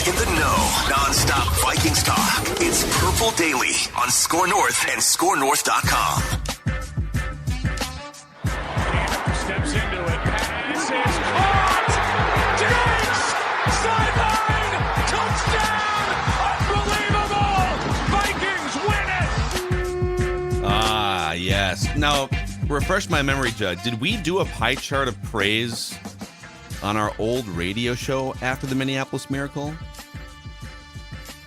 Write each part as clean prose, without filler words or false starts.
in the know. Non-stop Vikings talk. It's Purple Daily on Score North and ScoreNorth.com. Steps into it. Pass is caught. Diggs! Sideline! Touchdown! Unbelievable! Vikings win it! Yes. Now, refresh my memory, Judd. Did we do a pie chart of praise on our old radio show after the Minneapolis Miracle?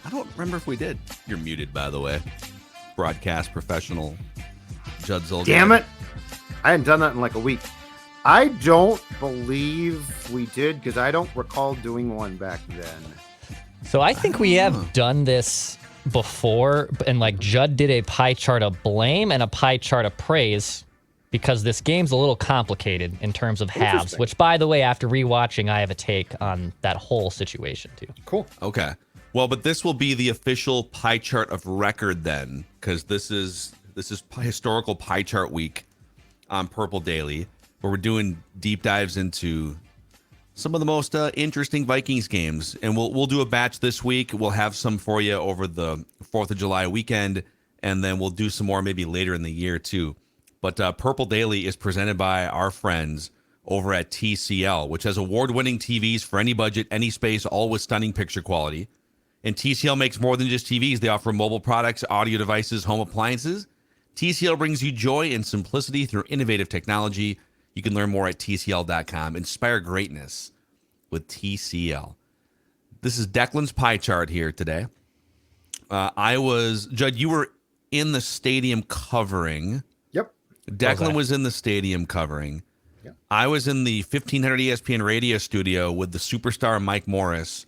I don't remember if we did. You're muted, by the way. Broadcast professional Judd Zolgad. Damn it. I hadn't done that in like a week. I don't believe we did because I don't recall doing one back then. So I think we have done this before, and like Judd did a pie chart of blame and a pie chart of praise because this game's a little complicated in terms of halves, which, by the way, after rewatching, I have a take on that whole situation too. Cool. Okay. Well, but this will be the official pie chart of record then, because this is historical pie chart week on Purple Daily, where we're doing deep dives into some of the most interesting Vikings games, and we'll do a batch this week. We'll have some for you over the 4th of July weekend, and then we'll do some more maybe later in the year too. But Purple Daily is presented by our friends over at TCL, which has award-winning TVs for any budget, any space, all with stunning picture quality. And TCL makes more than just TVs. They offer mobile products, audio devices, home appliances. TCL brings you joy and simplicity through innovative technology. You can learn more at TCL.com. Inspire greatness with TCL. This is Declan's pie chart here today. Judd, you were in the stadium covering. Yep. Declan was in the stadium covering. Yep. I was in the 1500 ESPN radio studio with the superstar Mike Morris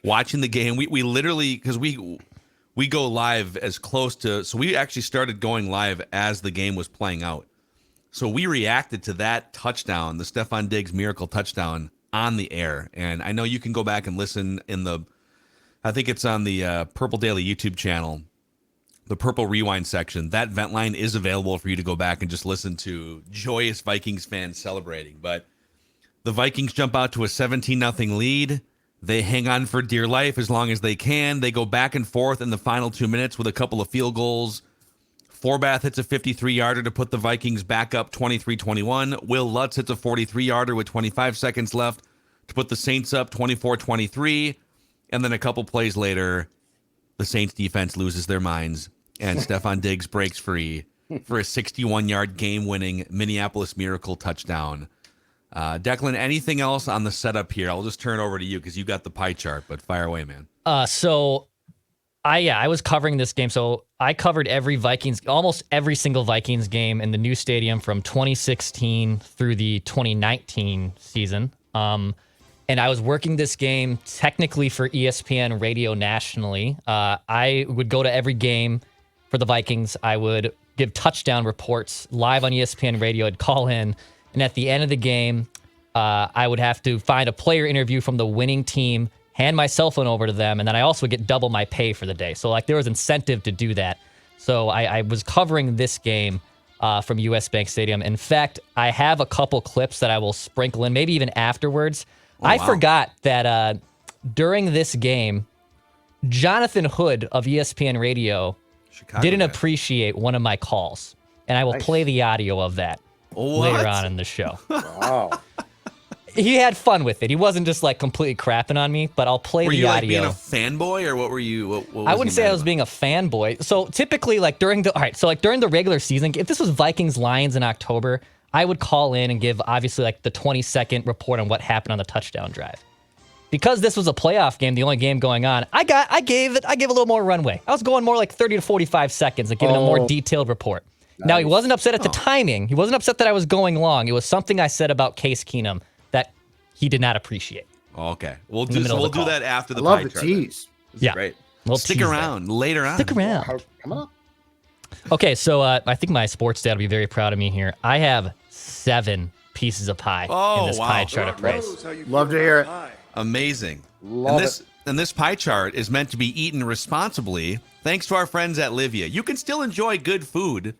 watching the game. We literally, because we go live as close to, so we actually started going live as the game was playing out. So we reacted to that touchdown, the Stephon Diggs miracle touchdown, on the air. And I know you can go back and listen I think it's on the Purple Daily YouTube channel, the Purple Rewind section. That vent line is available for you to go back and just listen to joyous Vikings fans celebrating. But the Vikings jump out to a 17-0 lead. They hang on for dear life as long as they can. They go back and forth in the final 2 minutes with a couple of field goals. Forbath hits a 53-yarder to put the Vikings back up 23-21. Will Lutz hits a 43-yarder with 25 seconds left to put the Saints up 24-23. And then a couple plays later, the Saints defense loses their minds, and Stephon Diggs breaks free for a 61-yard game-winning Minneapolis Miracle touchdown. Declan, anything else on the setup here? I'll just turn it over to you because you got the pie chart, but fire away, man. I was covering this game. So I covered almost every single Vikings game in the new stadium from 2016 through the 2019 season. And I was working this game technically for ESPN Radio nationally. I would go to every game for the Vikings. I would give touchdown reports live on ESPN Radio. I'd call in. And at the end of the game, I would have to find a player interview from the winning team, hand my cell phone over to them, and then I also would get double my pay for the day. So like there was incentive to do that. So I was covering this game from US Bank Stadium. In fact, I have a couple clips that I will sprinkle in, maybe even afterwards. I forgot that dduring this game, Jonathan Hood of ESPN Radio didn't appreciate one of my calls. And I will play the audio of that later on in the show. Wow. He had fun with it. He wasn't just like completely crapping on me, but I'll play the audio. Were you like being a fanboy, or what were you? What I wouldn't say I was being a fanboy. So typically, like during the regular season, if this was Vikings Lions in October, I would call in and give obviously like the 20-second report on what happened on the touchdown drive. Because this was a playoff game, the only game going on, I gave a little more runway. I was going more like 30 to 45 seconds and giving a more detailed report. Nice. Now, he wasn't upset at the timing. He wasn't upset that I was going long. It was something I said about Case Keenum that he did not appreciate. Okay. We'll do that after the love pie the chart. Tease. Yeah. Great. Stick around later on. Stick around. Coming up. Okay, so I think my sports dad will be very proud of me here. I have 7 pieces of pie in this pie chart of praise. Love to hear it. Amazing. Love it. And this pie chart is meant to be eaten responsibly thanks to our friends at Livia. You can still enjoy good food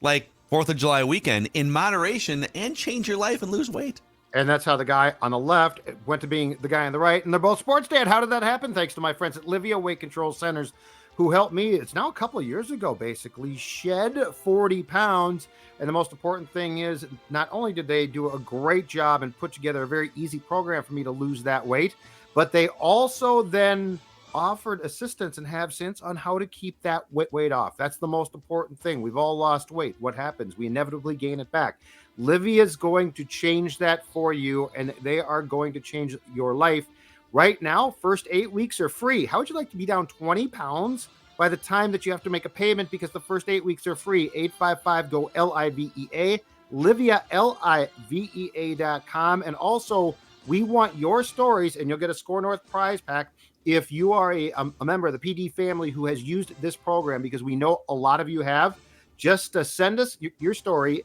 like 4th of July weekend in moderation and change your life and lose weight. And that's how the guy on the left went to being the guy on the right. And they're both sports dad. How did that happen? Thanks to my friends at Livia Weight Control Centers, who helped me. It's now a couple of years ago, basically, shed 40 pounds. And the most important thing is, not only did they do a great job and put together a very easy program for me to lose that weight, but they also then offered assistance and have since on how to keep that weight off. That's the most important thing. We've all lost weight. What happens? We inevitably gain it back. Livia is going to change that for you, and they are going to change your life. Right now, first 8 weeks are free. How would you like to be down 20 pounds by the time that you have to make a payment, because the first 8 weeks are free? 855-GO-LIVEA, Livia, LIVEA.com. And also, we want your stories, and you'll get a Score North prize pack if you are a member of the PD family who has used this program, because we know a lot of you have. Just send us your story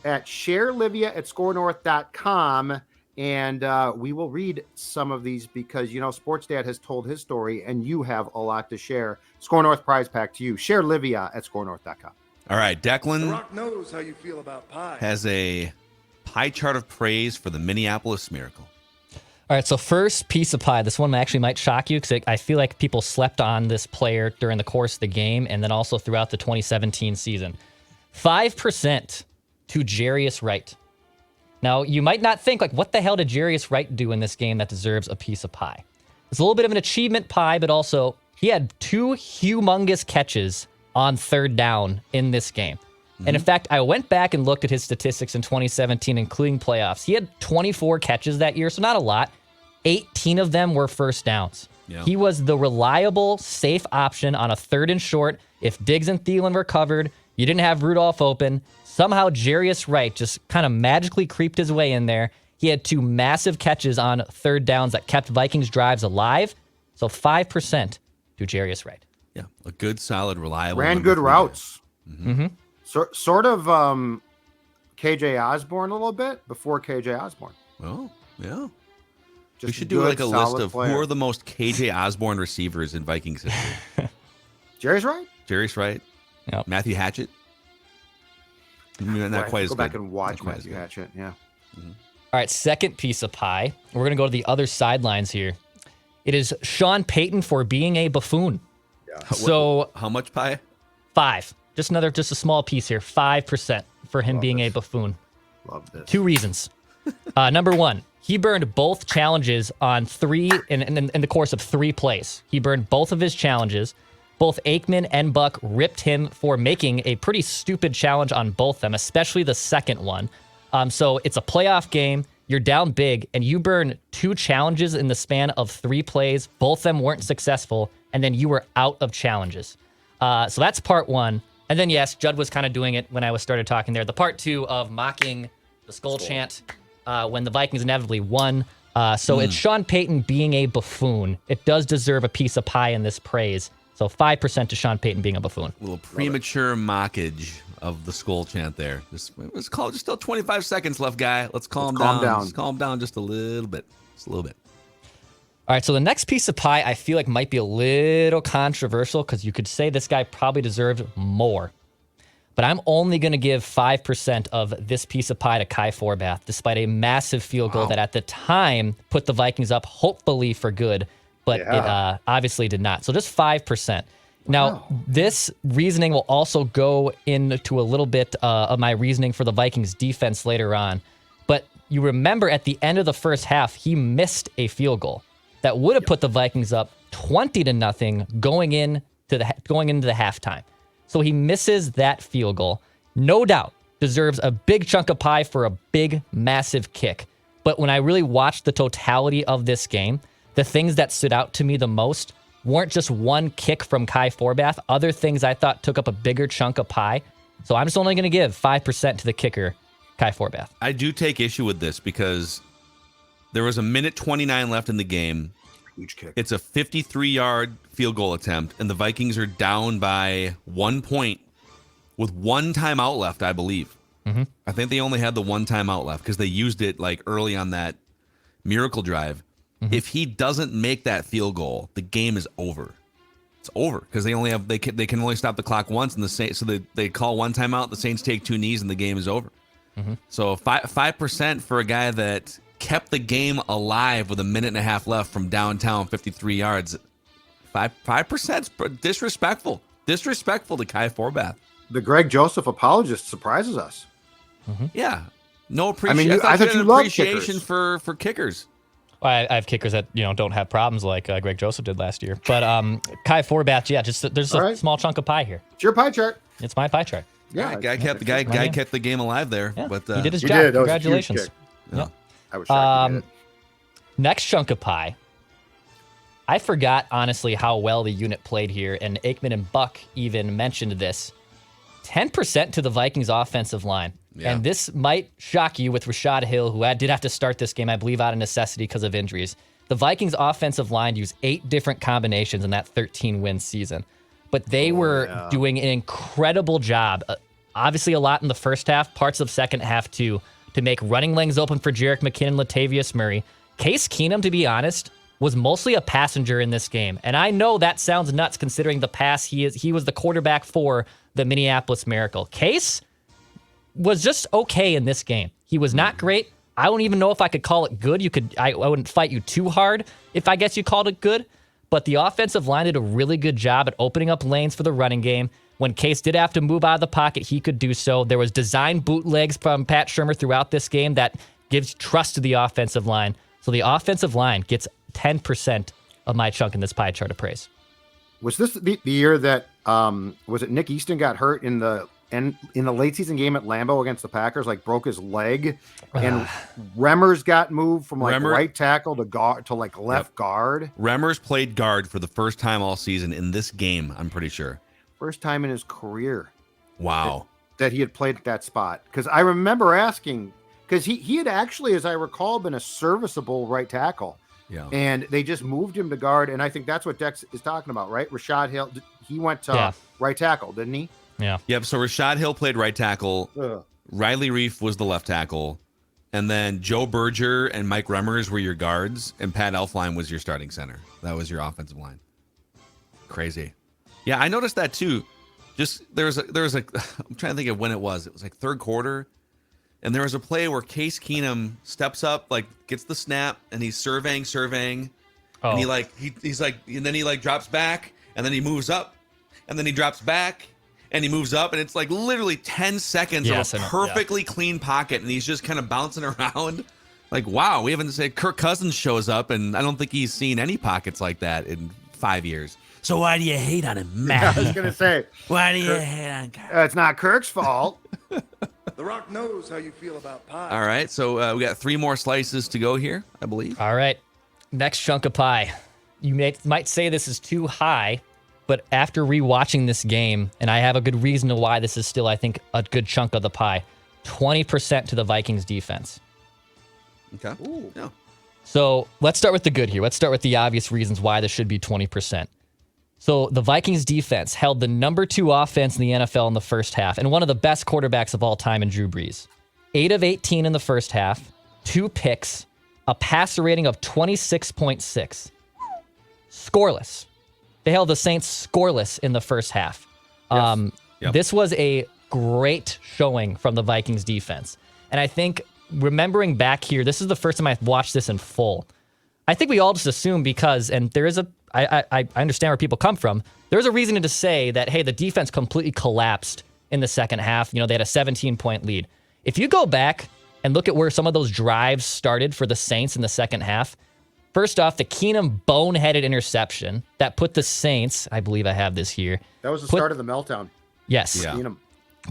at sharelivia@scorenorth.com, and we will read some of these, because, Sports Dad has told his story, and you have a lot to share. Score North prize pack to you. sharelivia@scorenorth.com. All right, Declan The Rock knows how you feel about pie. has a pie chart of praise for the Minneapolis Miracle. All right, so first piece of pie. This one actually might shock you, because I feel like people slept on this player during the course of the game and then also throughout the 2017 season. 5% to Jarius Wright. Now, you might not think, what the hell did Jarius Wright do in this game that deserves a piece of pie? It's a little bit of an achievement pie, but also he had 2 humongous catches on third down in this game. And in fact, I went back and looked at his statistics in 2017, including playoffs. He had 24 catches that year, so not a lot. 18 of them were first downs. Yeah. He was the reliable, safe option on a 3rd and short. If Diggs and Thielen were covered, you didn't have Rudolph open. Somehow Jarius Wright just kind of magically creeped his way in there. He had 2 massive catches on third downs that kept Vikings drives alive. So 5% to Jarius Wright. Yeah, a good, solid, reliable. Ran number good 3 routes. Mm-hmm. Sort of KJ Osborne a little bit before KJ Osborne. Oh, yeah. Just We should do good, a list solid of player. who are the most KJ Osborne receivers in Vikings history. Jerry's right. Jarius Wright, Yep. Matthew Hatchett. Not Right, quite as go good. back and watch Not quite as Matthew good. Hatchett. Yeah. All right, second piece of pie. We're going to go to the other sidelines here. It is Sean Payton for being a buffoon. So How much pie? 5. Just a small piece here. 5% for him being a buffoon. Love this. 2 reasons. Number 1, he burned both challenges on 3 in the course of 3 plays. He burned both of his challenges. Both Aikman and Buck ripped him for making a pretty stupid challenge on both of them, especially the second one. So it's a playoff game. You're down big, and you burn 2 challenges in the span of 3 plays. Both of them weren't successful, and then you were out of challenges. So that's part 1. And then, yes, Judd was kind of doing it when I started talking there. The part 2 of mocking the skull chant when the Vikings inevitably won. So it's Sean Payton being a buffoon. It does deserve a piece of pie in this praise. So 5% to Sean Payton being a buffoon. A little premature mockage of the skull chant there. Let's call it. Just still 25 seconds left, guy. Let's calm down. Let's calm down just a little bit. Just a little bit. All right, so the next piece of pie I feel like might be a little controversial, because you could say this guy probably deserved more. But I'm only going to give 5% of this piece of pie to Kai Forbath, despite a massive field goal that at the time put the Vikings up, hopefully for good, but it obviously did not. So just 5%. Now, this reasoning will also go into a little bit of my reasoning for the Vikings defense later on. But you remember at the end of the first half, he missed a field goal that would have put the Vikings up 20-0 going into the halftime. So he misses that field goal. No doubt deserves a big chunk of pie for a big, massive kick. But when I really watched the totality of this game, the things that stood out to me the most weren't just one kick from Kai Forbath. Other things I thought took up a bigger chunk of pie. So I'm just only going to give 5% to the kicker, Kai Forbath. I do take issue with this because there was a minute 29 left in the game. Huge kick. It's a 53-yard field goal attempt, and the Vikings are down by 1 point with 1 timeout left, I believe. Mm-hmm. I think they only had the 1 timeout left because they used it early on that miracle drive. Mm-hmm. If he doesn't make that field goal, the game is over. It's over because they can only stop the clock once, and so they call 1 timeout. The Saints take 2 knees, and the game is over. So 5% for a guy that kept the game alive with a minute and a half left from downtown, 53 yards. 5% disrespectful. Disrespectful to Kai Forbath. The Greg Joseph apologist surprises us. Yeah. No appreciation. I thought you loved appreciation kickers. for kickers. Well, I have kickers that don't have problems like Greg Joseph did last year. But Kai Forbath, there's a small chunk of pie here. It's your pie chart. It's my pie chart. Yeah, guy kept the game alive there. Yeah, But he did his He job. did. That was a huge Congratulations. kick. Yeah. I was shocked. He did it. Next chunk of pie. I forgot, honestly, how well the unit played here, and Aikman and Buck even mentioned this. 10% to the Vikings offensive line. Yeah. And this might shock you with Rashad Hill, who did have to start this game, I believe, out of necessity because of injuries. The Vikings offensive line used 8 different combinations in that 13-win season. But they were doing an incredible job. Obviously, a lot in the first half, parts of second half, too, to make running lanes open for Jerick McKinnon, Latavius Murray. Case Keenum, to be honest, was mostly a passenger in this game. And I know that sounds nuts considering the pass he was the quarterback for the Minneapolis Miracle. Case was just okay in this game. He was not great. I don't even know if I could call it good. I wouldn't fight you too hard if I guess you called it good. But the offensive line did a really good job at opening up lanes for the running game. When Case did have to move out of the pocket, he could do so. There was design bootlegs from Pat Shurmur throughout this game that gives trust to the offensive line. So the offensive line gets 10% of my chunk in this pie chart of praise. Was this the year that was it Nick Easton got hurt in the late season game at Lambeau against the Packers, like broke his leg, and Remmers got moved from right tackle to guard to left guard. Remmers played guard for the first time all season in this game, I'm pretty sure. First time in his career. Wow. That he had played at that spot. Because I remember asking, because he had actually, as I recall, been a serviceable right tackle. Yeah. And they just moved him to guard, and I think that's what Dex is talking about, right? Rashad Hill, he went to right tackle, didn't he? Yeah. Yep. So Rashad Hill played right tackle. Ugh. Riley Reif was the left tackle. And then Joe Berger and Mike Remmers were your guards, and Pat Elflein was your starting center. That was your offensive line. Crazy. Yeah, I noticed that too. Just there was a I'm trying to think of when it was. It was like third quarter. And there was a play where Case Keenum steps up, gets the snap, and he's surveying. Oh. And and then he drops back, and then he moves up, and then he drops back, and he moves up, and it's literally 10 seconds of a perfectly clean pocket, and he's just kind of bouncing around. Wow, we haven't said Kirk Cousins shows up, and I don't think he's seen any pockets like that in 5 years. So why do you hate on him, Matt? I was going to say. Why do you hate on Kirk? It's not Kirk's fault. The Rock knows how you feel about pie. All right, so we got 3 more slices to go here, I believe. All right. Next chunk of pie. You might say this is too high, but after rewatching this game, and I have a good reason to why this is still, I think, a good chunk of the pie, 20% to the Vikings defense. Okay. Ooh. Yeah. So let's start with the good here. Let's start with the obvious reasons why this should be 20%. So the Vikings defense held the number 2 offense in the NFL in the first half, and one of the best quarterbacks of all time in Drew Brees. 8 of 18 in the first half, 2 picks, a passer rating of 26.6. Scoreless. They held the Saints scoreless in the first half. Yes. Yep. This was a great showing from the Vikings defense. And I think, remembering back here, this is the first time I've watched this in full. I think we all just assume because, and there is I understand where people come from. There's a reason to say that, hey, the defense completely collapsed in the second half. They had a 17-point lead. If you go back and look at where some of those drives started for the Saints in the second half, first off, the Keenum boneheaded interception that put the Saints, I believe I have this here. That was the start of the meltdown. Yes. Yeah.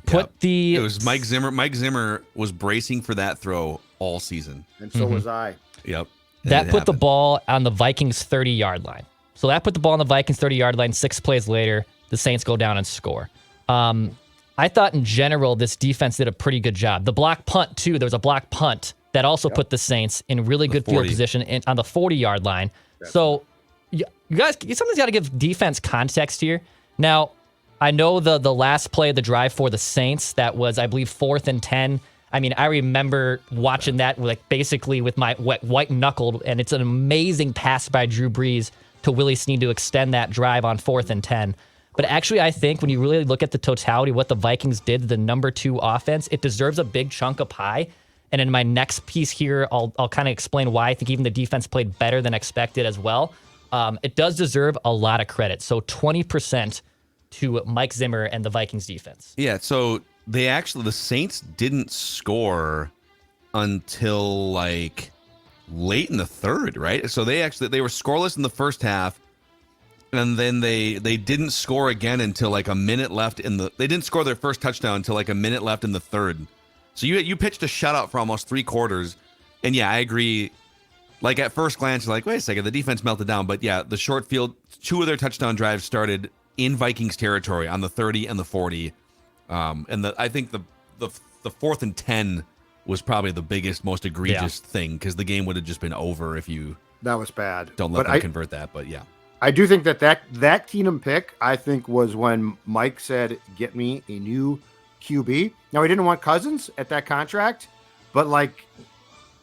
It was Mike Zimmer. Mike Zimmer was bracing for that throw all season. And so was I. Yep. That put the ball on the Vikings 30-yard line. So that put the ball on the Vikings 30-yard line. 6 plays later, the Saints go down and score. I thought in general this defense did a pretty good job. The block punt, too. There was a block punt that also put the Saints in really good field position on the 40-yard line. So you guys, somebody's got to give defense context here. Now, I know the last play of the drive for the Saints, that was, I believe, 4th and 10. I mean, I remember watching that basically with my white knuckled, and it's an amazing pass by Drew Brees to Willie Snead to extend that drive on 4th and 10. But actually, I think when you really look at the totality of what the Vikings did, the number 2 offense, it deserves a big chunk of pie. And in my next piece here, I'll kind of explain why I think even the defense played better than expected as well. It does deserve a lot of credit. So 20% to Mike Zimmer and the Vikings defense. Yeah, so the Saints didn't score until like late in the third, right? So they were scoreless in the first half. And then they didn't score again until like a minute left they didn't score their first touchdown until like a minute left in the third. So you pitched a shutout for almost 3 quarters. And yeah, I agree. Like at first glance, you're like, wait a second, the defense melted down. But yeah, the short field, 2 of their touchdown drives started in Vikings territory on the 30 and the 40. I think the 4th and 10 was probably the biggest, most egregious thing, because the game would have just been over if you that was bad. Don't let them convert that. But yeah. I do think that Keenum pick, I think, was when Mike said, get me a new QB. Now, he didn't want Cousins at that contract, but like,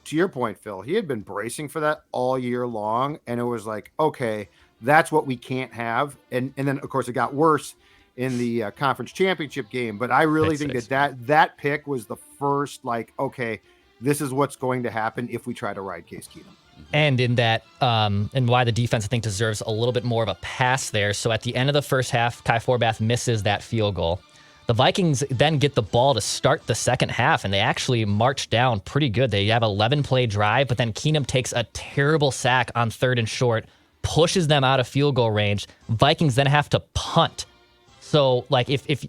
to your point, Phil, he had been bracing for that all year long, and it was like, okay, that's what we can't have. And then, of course, it got worse in the conference championship game, but I really think that pick was the first, like, okay, this is what's going to happen if we try to ride Case Keenum. And in that, and why the defense, I think, deserves a little bit more of a pass there. So at the end of the first half, Kai Forbath misses that field goal. The Vikings then get the ball to start the second half, and they actually march down pretty good. They have an 11-play drive, but then Keenum takes a terrible sack on 3rd and short, pushes them out of field goal range. Vikings then have to punt. So, like, if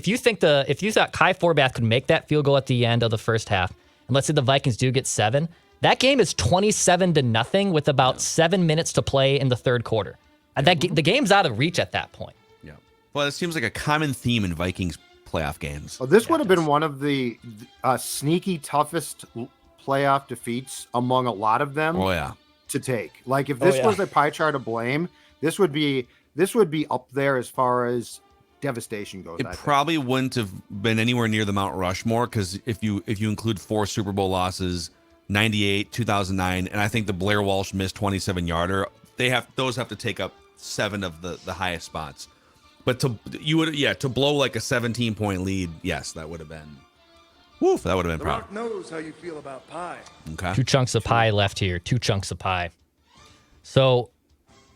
you thought Kai Forbath could make that field goal at the end of the first half, and let's say the Vikings do get 7. That game is 27-0 with about 7 minutes to play in the third quarter. The game's out of reach at that point. Yeah. Well, it seems like a common theme in Vikings playoff games. Well, this would have been one of the sneaky toughest playoff defeats among a lot of them. Oh yeah. To take. Like if this was a pie chart of blame, this would be up there as far as devastation goes. It probably wouldn't have been anywhere near the Mount Rushmore, because if you include 4 Super Bowl losses, 98, 2009, and I think the Blair Walsh missed 27-yarder. Those have to take up 7 of the highest spots. But to blow like a 17-point lead, yes, that would have been. Woof, that would have been proud. The Rock knows how you feel about pie. Okay. 2 chunks of pie left here. 2 chunks of pie. So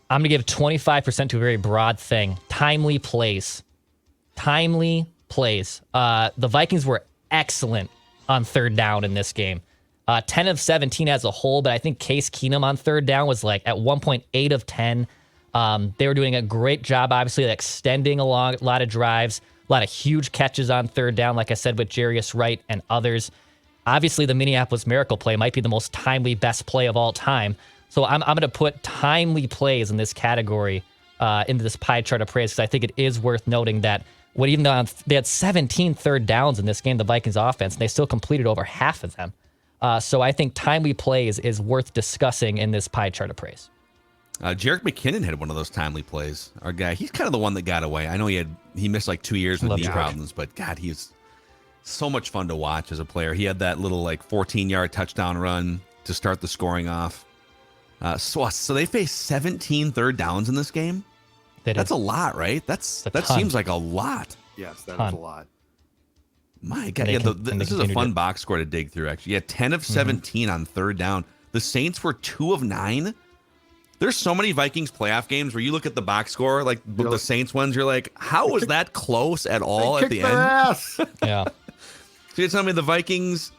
I'm gonna give 25% to a very broad thing. Timely plays. The Vikings were excellent on 3rd down in this game. 10 of 17 as a whole, but I think Case Keenum on 3rd down was like at 1.8 of 10. They were doing a great job, obviously, extending along a lot of drives, a lot of huge catches on 3rd down, like I said, with Jarius Wright and others. Obviously, the Minneapolis Miracle play might be the most timely, best play of all time. So I'm going to put timely plays in this category into this pie chart of praise, because I think it is worth noting that even though they had 17 3rd downs in this game, the Vikings offense, and they still completed over half of them. So I think timely plays is worth discussing in this pie chart of praise. Jerick McKinnon had one of those timely plays. Our guy, he's kind of the one that got away. I know he missed like 2 years with knee problems, but God, he's so much fun to watch as a player. He had that little like 14-yard touchdown run to start the scoring off. So they faced 17 3rd downs in this game. That's a lot, right? That seems like a lot. Yes, that is a lot. My God, this is a fun box score to dig through, actually. Yeah, 10 of 17 on 3rd down. The Saints were 2 of 9. There's so many Vikings playoff games where you look at the box score, like the Saints ones, you're like, how was that close at all at the end? Ass. Yeah. So you're telling me the Vikings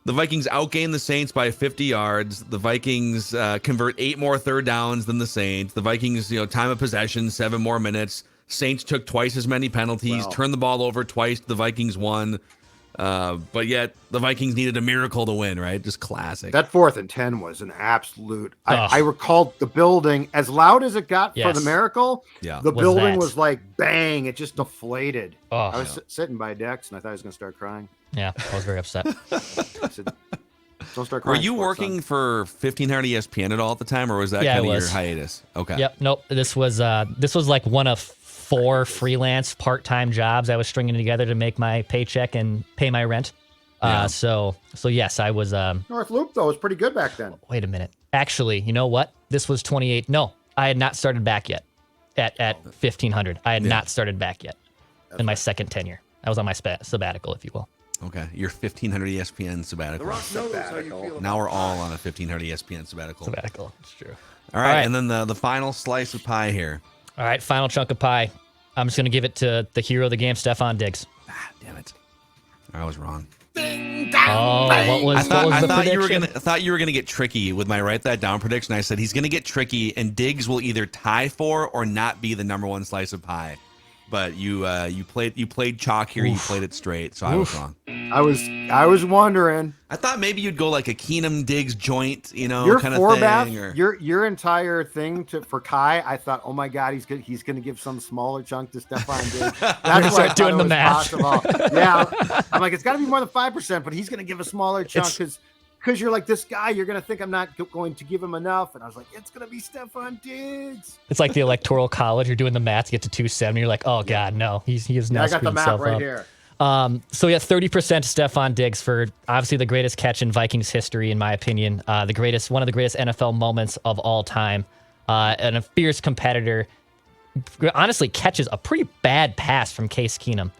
outgained the Saints by 50 yards. The Vikings convert 8 more 3rd downs than the Saints. The Vikings, time of possession, 7 more minutes. Saints took twice as many penalties, turned the ball over twice. The Vikings won. But yet the Vikings needed a miracle to win, right? Just classic. That 4th and 10 was an absolute. I recalled the building, as loud as it got for the Miracle. Yeah. The building was like bang. It just deflated. I was sitting by Dex and I thought I was going to start crying. Yeah, I was very upset. I said, don't start crying. Were you working for 1500 ESPN at all at the time, or was that kind of your hiatus? Okay. Yep. Nope. This was like one of 4 freelance part-time jobs I was stringing together to make my paycheck and pay my rent. So yes, I was. North Loop though was pretty good back then. Wait a minute. Actually, you know what? This was 28. No, I had not started back yet. at 1,500. I had not started back yet in my second tenure. I was on my sabbatical, if you will. Okay, your 1,500 ESPN sabbatical. The Rock knows how you feel about Now we're all pie. on a 1,500 ESPN sabbatical. Sabbatical, it's true. All right, and then the final slice of pie here. All right, final chunk of pie. I'm just going to give it to the hero of the game, Stephon Diggs. Damn it. I was wrong. Oh, what was the prediction? I thought you were gonna get tricky with my write that down prediction. I said he's gonna get tricky, and Diggs will either tie for or not be the number one slice of pie. But you played chalk here. You played it straight, so I was wrong. I was wondering. I thought maybe you'd go like a Keenum Diggs joint, Your kind of four-bath, thing. Or... your entire thing for Kai. I thought, oh my God, he's gonna give some smaller chunk to Stephon Diggs. That's why I start doing the math. Yeah, I'm like, it's got to be more than 5%, but he's gonna give a smaller chunk because you're like, this guy, you're gonna think I'm not going to give him enough, and I was like, it's gonna be Stephon Diggs. It's like the electoral college. You're doing the math to get to 270. You're like, oh God, no, he has now I got screwed the map himself right up. here. So yeah, 30% Stephon Diggs for obviously the greatest catch in Vikings history, in my opinion. One of the greatest NFL moments of all time, and a fierce competitor. Honestly, catches a pretty bad pass from Case Keenum,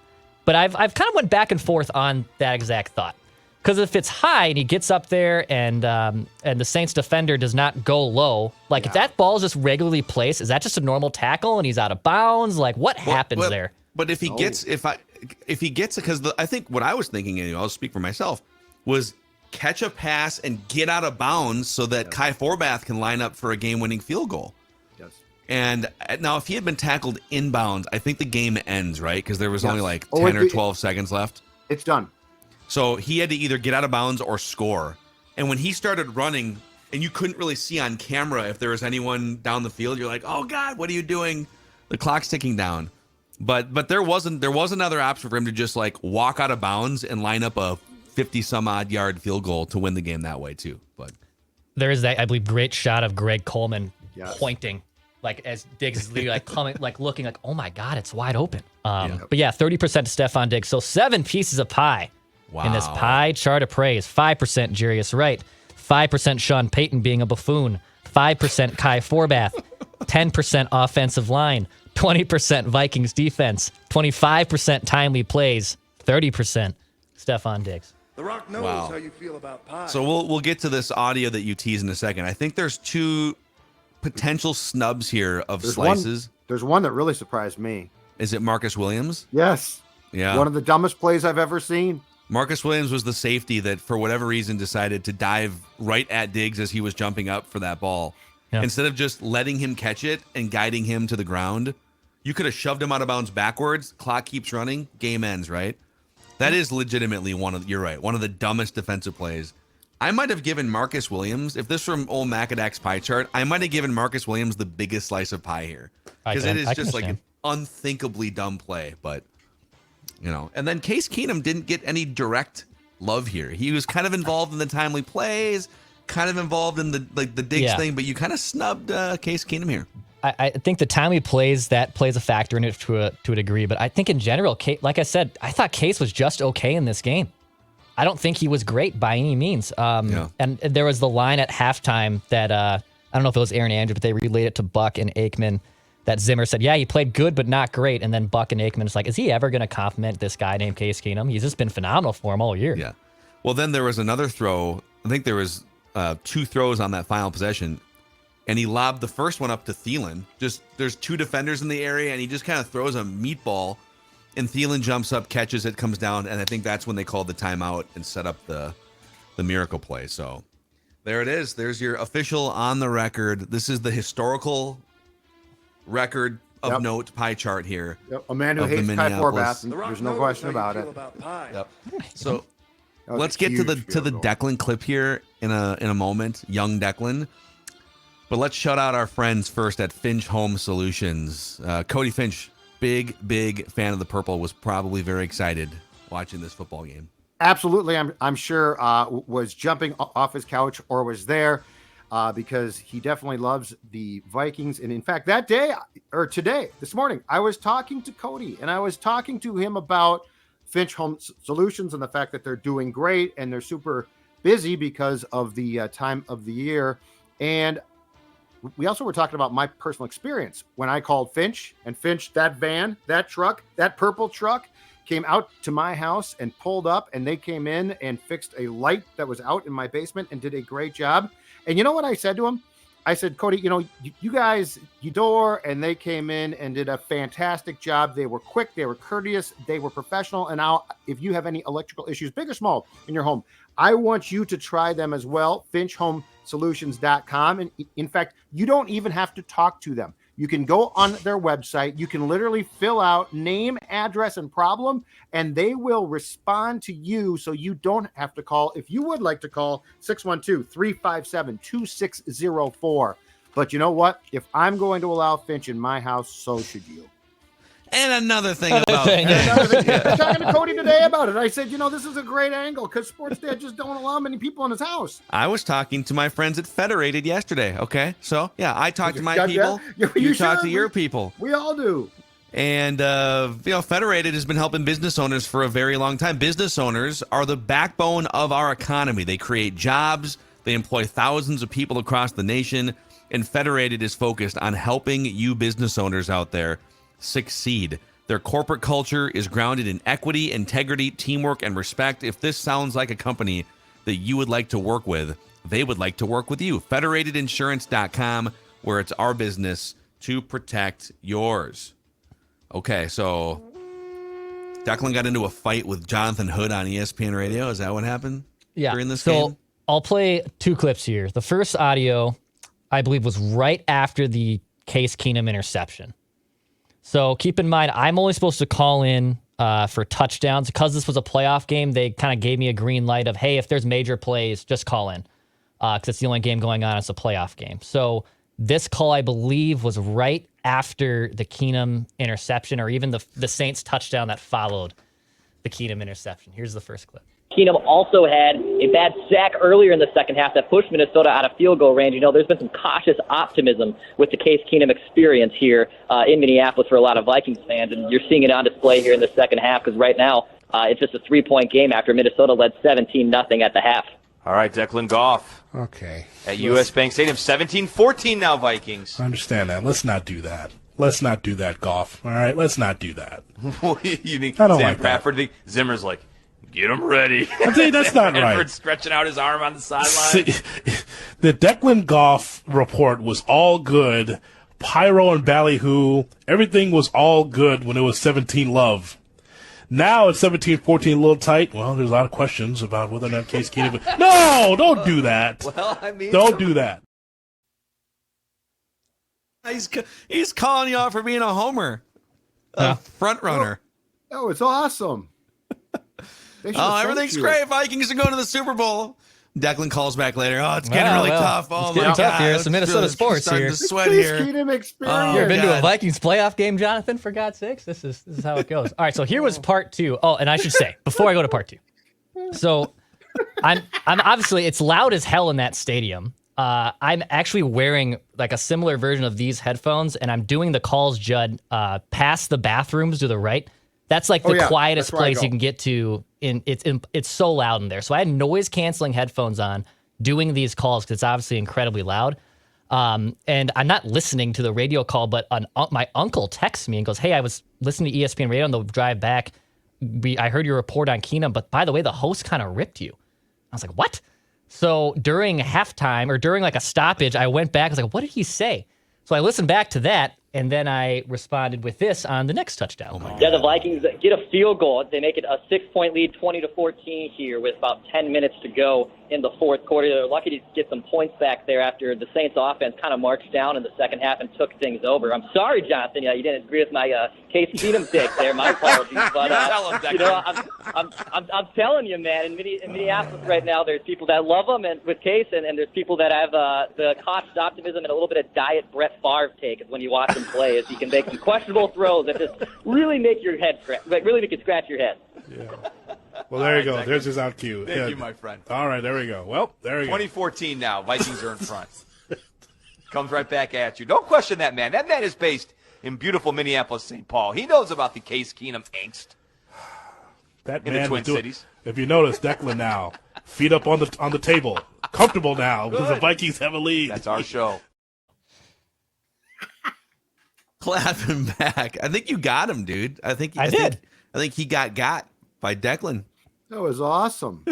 but I've kind of went back and forth on that exact thought. Because if it's high and he gets up there and the Saints defender does not go low, if that ball is just regularly placed, is that just a normal tackle and he's out of bounds? Like, what happens there? But if he gets, if he gets it, because I think what I was thinking, and I'll speak for myself, was catch a pass and get out of bounds so that Kai Forbath can line up for a game-winning field goal. Yes. And now, if he had been tackled inbounds, I think the game ends, right? Because there was only 10 or 12 seconds left. It's done. So he had to either get out of bounds or score. And when he started running, and you couldn't really see on camera if there was anyone down the field, you're like, oh God, what are you doing? The clock's ticking down. But there was another option for him to just walk out of bounds and line up a 50 some odd yard field goal to win the game that way too. But there is that, I believe, great shot of Greg Coleman pointing, as Diggs is literally coming, looking oh my God, it's wide open. But yeah, 30% to Stephon Diggs. So 7 pieces of pie. Wow. In this pie chart of praise. 5% Jarius Wright, 5% Sean Payton being a buffoon, 5% Kai Forbath, 10% offensive line, 20% Vikings defense, 25% timely plays, 30% Stephon Diggs. The Rock knows how you feel about pie. So we'll get to this audio that you tease in a second. I think there's 2 potential snubs here of slices. There's one that really surprised me. Is it Marcus Williams? Yes. Yeah. One of the dumbest plays I've ever seen. Marcus Williams was the safety that, for whatever reason, decided to dive right at Diggs as he was jumping up for that ball. Yeah. Instead of just letting him catch it and guiding him to the ground, you could have shoved him out of bounds backwards. Clock keeps running. Game ends, right? That is legitimately you're right, one of the dumbest defensive plays. I might have given Marcus Williams, if this were from old Macadac's pie chart, I might have given Marcus Williams the biggest slice of pie here. Because it is just an unthinkably dumb play, but... and then Case Keenum didn't get any direct love here. He was kind of involved in the timely plays, kind of involved in the Diggs thing, but you kind of snubbed Case Keenum here. I think the timely plays, that plays a factor in it to a degree, but I think in general, like I said, I thought Case was just okay in this game. I don't think he was great by any means. And there was the line at halftime that I don't know if it was Aaron Andrews, but they relayed it to Buck and Aikman. That Zimmer said, yeah, he played good, but not great. And then Buck and Aikman is like, is he ever going to compliment this guy named Case Keenum? He's just been phenomenal for him all year. Yeah. Well, then there was another throw. I think there was 2 throws on that final possession. And he lobbed the first one up to Thielen. There's 2 defenders in the area, and he just kind of throws a meatball. And Thielen jumps up, catches it, comes down. And I think that's when they called the timeout and set up the miracle play. So there it is. There's your official on the record. This is the historical record of note pie chart here. Yep. A man who hates Kai Forbath. There's no question about it. So let's get to the Declan clip here in a moment, young Declan. But let's shout out our friends first at Finch Home Solutions. Cody Finch, big fan of the purple, was probably very excited watching this football game. Absolutely, I'm sure was jumping off his couch or was there. Because he definitely loves the Vikings. And in fact, that day or today, this morning, I was talking to Cody and I was talking to him about Finch Home Solutions and the fact that they're doing great and they're super busy because of the time of the year. And we also were talking about my personal experience when I called Finch, and Finch, that van, that truck, that purple truck came out to my house and pulled up, and they came in and fixed a light that was out in my basement and did a great job. And you know what I said to him? I said, Cody, you guys, Eudor, and they came in and did a fantastic job. They were quick, they were courteous, they were professional. And now if you have any electrical issues, big or small, in your home, I want you to try them as well. FinchHomeSolutions.com. And in fact, you don't even have to talk to them. You can go on their website. You can literally fill out name, address, and problem, and they will respond to you so you don't have to call. If you would like to call, 612-357-2604. But you know what? If I'm going to allow Finch in my house, so should you. And another thing about I'm talking to Cody today about it. I said, this is a great angle because Sports Dad just don't allow many people in his house. I was talking to my friends at Federated yesterday. Okay, so yeah, I talk to my people. You talk to your people. We all do. And Federated has been helping business owners for a very long time. Business owners are the backbone of our economy. They create jobs. They employ thousands of people across the nation. And Federated is focused on helping you business owners out there succeed. Their corporate culture is grounded in equity, integrity, teamwork, and respect. If this sounds like a company that you would like to work with, they would like to work with you. Federatedinsurance.com, where it's our business to protect yours. Okay, so Declan got into a fight with Jonathan Hood on ESPN Radio. Is that what happened during this game? I'll play two clips here. The first audio, I believe, was right after the Case Keenum interception. So keep in mind, I'm only supposed to call in for touchdowns. Because this was a playoff game, they kind of gave me a green light of, hey, if there's major plays, just call in. Because it's the only game going on. It's a playoff game. So this call, I believe, was right after the Keenum interception or even the Saints touchdown that followed the Keenum interception. Here's the first clip. Keenum also had a bad sack earlier in the second half that pushed Minnesota out of field goal range. There's been some cautious optimism with the Case Keenum experience here in Minneapolis for a lot of Vikings fans, and you're seeing it on display here in the second half because right now it's just a 3-point game after Minnesota led 17-0 at the half. All right, Declan Goff. Okay. At U.S. Bank Stadium, 17-14 now, Vikings. I understand that. Let's not do that. Let's not do that, Goff. All right, let's not do that. You think I don't Sam like that. Bradford? Zimmer's like, get him ready. I'm saying that's not right. Bradford stretching out his arm on the sideline. The Declan Goff report was all good. Pyro and ballyhoo. Everything was all good when it was 17-love. Now it's 17-14, a little tight. Well, there's a lot of questions about whether or not Case Keenum. No, don't do that. Well, I mean, don't do that. He's calling you out for being a homer, a front runner. Oh, it's awesome. Everything's great. Vikings are going to the Super Bowl. Declan calls back later. Oh, it's getting really tough. Oh, it's getting tough here. It's the Minnesota sports here. To sweat here. Experience. You ever been to a Vikings playoff game, Jonathan? For God's sakes, this is how it goes. All right, so here was part two. Oh, and I should say before I go to part two. So, I'm obviously it's loud as hell in that stadium. I'm actually wearing like a similar version of these headphones, and I'm doing the calls, Judd, past the bathrooms to the right. That's like the quietest place you can get to. It's so loud in there. So I had noise canceling headphones on doing these calls because it's obviously incredibly loud. And I'm not listening to the radio call, but my uncle texts me and goes, "Hey, I was listening to ESPN Radio on the drive back. I heard your report on Keenum, but by the way, the host kind of ripped you." I was like, "What?" So during halftime or during like a stoppage, I went back. I was like, "What did he say?" So I listened back to that. And then I responded with this on the next touchdown. Yeah, the Vikings get a field goal. They make it a 6-point lead, 20-14 here with about 10 minutes to go in the fourth quarter. They're lucky to get some points back there after the Saints offense kind of marched down in the second half and took things over. I'm sorry, Jonathan. You didn't agree with my Case Keenum take there. My apologies. But I'm telling you, man, in Minneapolis right now, there's people that love him and with Case, and there's people that have the cautious optimism and a little bit of diet Brett Favre take when you watch him play. Is he can make some questionable throws that just really make your head really make you scratch your head. Yeah. Well, there you go. There's his out cue. Thank you, my friend. All right, there we go. Well, there we go. 2014 now. Vikings are in front. Comes right back at you. Don't question that man. That man is based in beautiful Minneapolis, St. Paul. He knows about the Case Keenum angst that in man the Twin Cities. If you notice, Declan now, feet up on the table, comfortable now because the Vikings have a lead. That's our show. Clapping back. I think you got him, dude. I think I did. I think he got by Declan. That was awesome.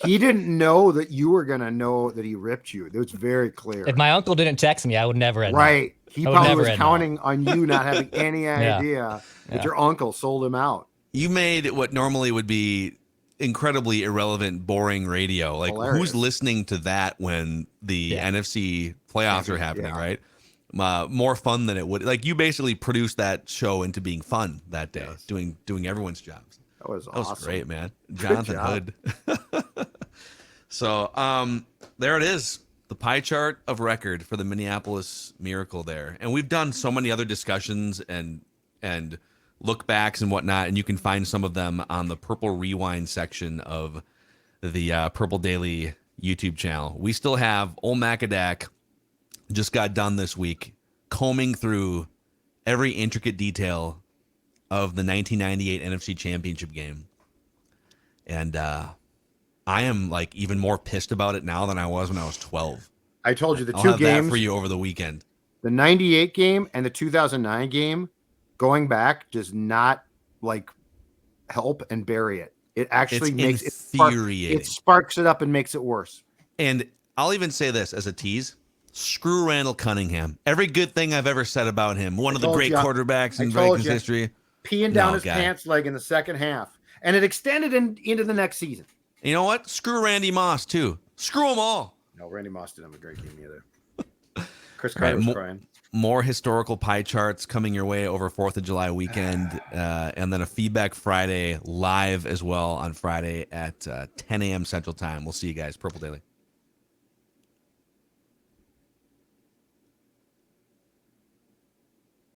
He didn't know that you were going to know that he ripped you. It was very clear. If my uncle didn't text me, I would never have known. Right. He probably was counting known. on you not having any idea that your uncle sold him out. You made what normally would be incredibly irrelevant, boring radio. Like, Hilarious. who's listening to that when the NFC playoffs are happening, right? More fun than it would. Like, you basically produced that show into being fun that day, doing everyone's jobs. That was That was awesome. great, man. Jonathan Hood. So there it is. The pie chart of record for the Minneapolis Miracle there. And we've done so many other discussions and look backs and whatnot, and you can find some of them on the Purple Rewind section of the Purple Daily YouTube channel. We still have Old Macadac, just got done this week, combing through every intricate detail of the 1998 NFC Championship game. And I am like even more pissed about it now than I was when I was 12. I told you the I'll two have games that for you over the weekend. The 98 game and the 2009 game, going back does not like help and bury it. It actually makes it infuriating. It sparks it up and makes it worse. And I'll even say this as a tease. Screw Randall Cunningham. Every good thing I've ever said about him. One of the great quarterbacks in Vikings history. Peeing down his pants leg in the second half. And it extended into the next season. You know what? Screw Randy Moss, too. Screw them all. No, Randy Moss didn't have a great game either. Chris Carter was crying. More historical pie charts coming your way over 4th of July weekend. And then a Feedback Friday live as well on Friday at 10 a.m. Central Time. We'll see you guys. Purple Daily.